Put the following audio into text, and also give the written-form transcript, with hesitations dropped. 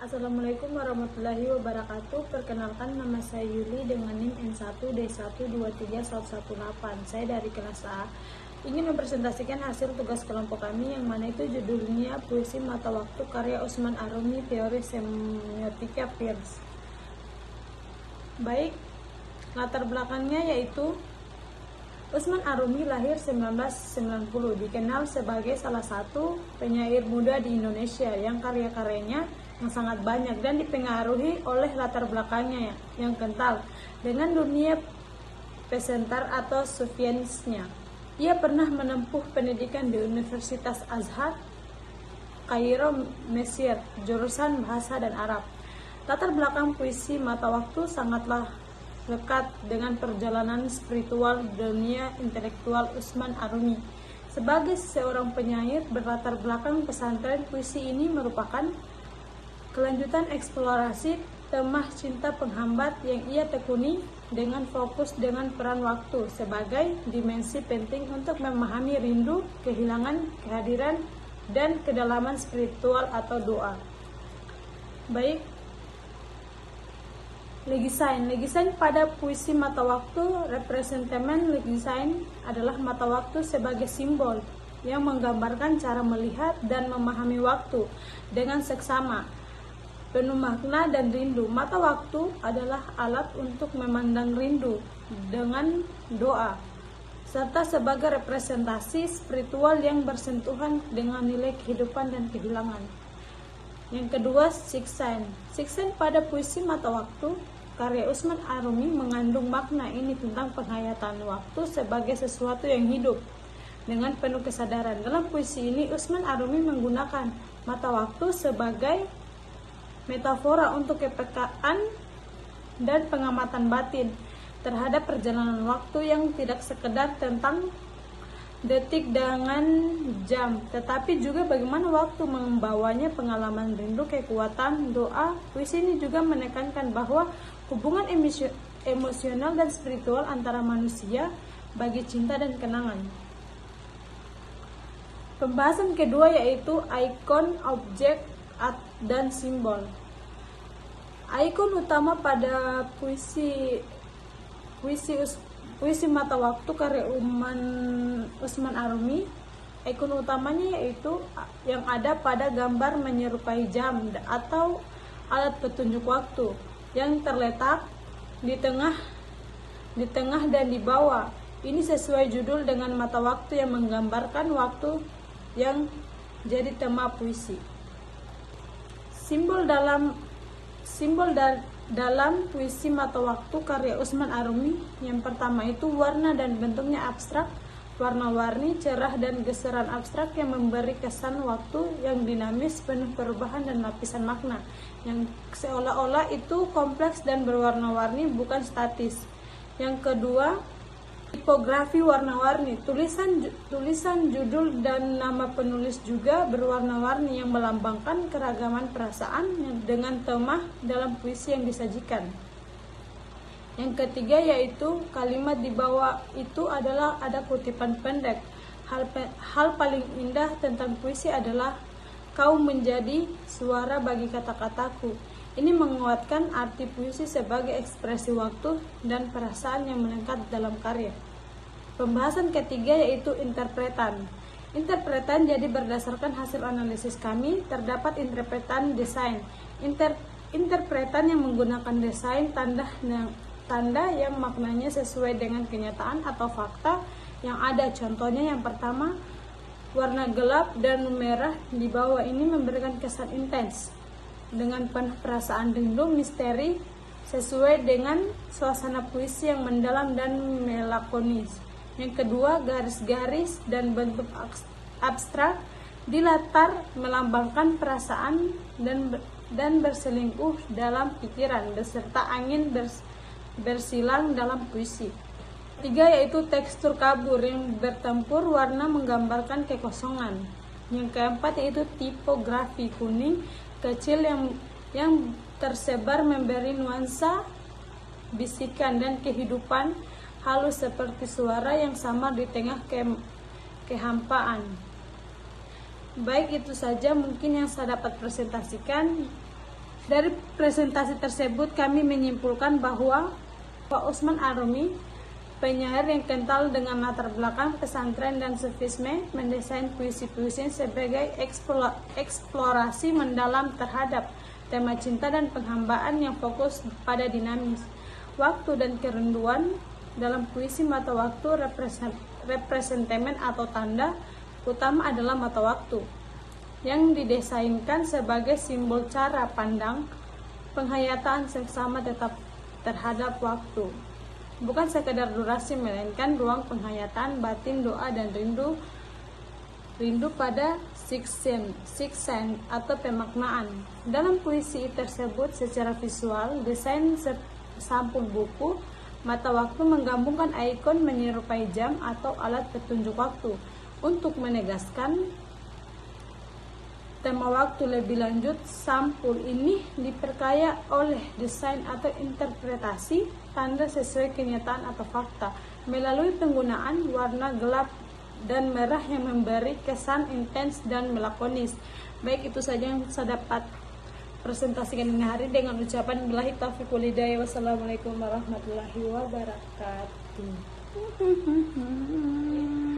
Assalamualaikum warahmatullahi wabarakatuh. Perkenalkan, nama saya Yuli dengan NIM N1D1231118. Saya dari kelas A. Ingin mempresentasikan hasil tugas kelompok kami yang mana itu judulnya Puisi Mata Waktu karya Usman Arumi, Teori Semiotika Peirce. Baik, latar belakangnya yaitu Usman Arumi lahir 1990, dikenal sebagai salah satu penyair muda di Indonesia yang karya-karyanya yang sangat banyak dan dipengaruhi oleh latar belakangnya yang kental dengan dunia pesentar atau sufisme. Ia pernah menempuh pendidikan di Universitas Azhar, Kairo, Mesir, jurusan Bahasa dan Arab. Latar belakang puisi Mata Waktu sangatlah lekat dengan perjalanan spiritual dunia intelektual Usman Arumi. Sebagai seorang penyair berlatar belakang pesantren, puisi ini merupakan kelanjutan eksplorasi temah cinta penghambat yang ia tekuni dengan fokus dengan peran waktu sebagai dimensi penting untuk memahami rindu, kehilangan, kehadiran, dan kedalaman spiritual atau doa. Baik, Legisain pada puisi Mata Waktu, representamen legisain adalah mata waktu sebagai simbol yang menggambarkan cara melihat dan memahami waktu dengan seksama, penuh makna dan rindu. Mata waktu adalah alat untuk memandang rindu dengan doa, serta sebagai representasi spiritual yang bersentuhan dengan nilai kehidupan dan kehilangan. Yang kedua, Siksain pada puisi Mata Waktu karya Usman Arumi mengandung makna ini tentang penghayatan waktu sebagai sesuatu yang hidup dengan penuh kesadaran. Dalam puisi ini, Usman Arumi menggunakan mata waktu sebagai metafora untuk kepekaan dan pengamatan batin terhadap perjalanan waktu yang tidak sekedar tentang detik dengan jam, tetapi juga bagaimana waktu membawanya pengalaman rindu, kekuatan, doa. Puisi ini juga menekankan bahwa hubungan emosional dan spiritual antara manusia bagi cinta dan kenangan. Pembahasan kedua yaitu ikon, objek, dan simbol. Ikon utama pada puisi Mata Waktu karya Usman Arumi, ikon utamanya yaitu yang ada pada gambar menyerupai jam atau alat petunjuk waktu yang terletak di tengah dan di bawah. Ini sesuai judul dengan mata waktu yang menggambarkan waktu yang jadi tema puisi. Simbol dalam puisi Mata Waktu karya Usman Arumi, yang pertama itu warna dan bentuknya abstrak, warna-warni, cerah dan geseran abstrak yang memberi kesan waktu yang dinamis, penuh perubahan dan lapisan makna yang seolah-olah itu kompleks dan berwarna-warni, bukan statis. Yang kedua, tipografi warna-warni, tulisan judul dan nama penulis juga berwarna-warni yang melambangkan keragaman perasaan dengan tema dalam puisi yang disajikan. Yang ketiga yaitu kalimat di bawah itu adalah ada kutipan pendek. Hal paling indah tentang puisi adalah kau menjadi suara bagi kata-kataku. Ini menguatkan arti puisi sebagai ekspresi waktu dan perasaan yang melengkap dalam karya. Pembahasan ketiga yaitu interpretan. Interpretan jadi berdasarkan hasil analisis kami, terdapat interpretan desain. Interpretan yang menggunakan desain tanda yang maknanya sesuai dengan kenyataan atau fakta yang ada. Contohnya yang pertama, warna gelap dan merah di bawah ini memberikan kesan intens dengan penuh perasaan rindu, misteri, sesuai dengan suasana puisi yang mendalam dan melankolis. Yang kedua, garis-garis dan bentuk abstrak di latar melambangkan perasaan dan berselingkuh dalam pikiran beserta angin bersilang dalam puisi. Tiga yaitu tekstur kabur yang bertempur, warna menggambarkan kekosongan. Yang keempat yaitu tipografi kuning kecil yang tersebar memberi nuansa bisikan dan kehidupan halus seperti suara yang samar di tengah kehampaan. Baik, itu saja mungkin yang saya dapat presentasikan. Dari presentasi tersebut kami menyimpulkan bahwa Pak Usman Arumi, penyair yang kental dengan latar belakang pesantren dan sufisme, mendesain puisi-puisi sebagai eksplorasi mendalam terhadap tema cinta dan penghambaan yang fokus pada dinamis waktu dan kerinduan. Dalam puisi Mata Waktu, representamen atau tanda utama adalah mata waktu yang didesainkan sebagai simbol cara pandang penghayatan seksama tetap terhadap waktu, bukan sekedar durasi melainkan ruang penghayatan batin, doa dan rindu pada sixth sense atau pemaknaan. Dalam puisi tersebut secara visual, desain sampul buku Mata Waktu menggabungkan ikon menyerupai jam atau alat petunjuk waktu untuk menegaskan tema waktu lebih lanjut. Sampul ini diperkaya oleh desain atau interpretasi tanda sesuai kenyataan atau fakta melalui penggunaan warna gelap dan merah yang memberi kesan intens dan melakonis. Baik, itu saja yang saya dapat presentasikan ini hari dengan ucapan billahi taufiq wal hidayah. Wassalamualaikum warahmatullahi wabarakatuh.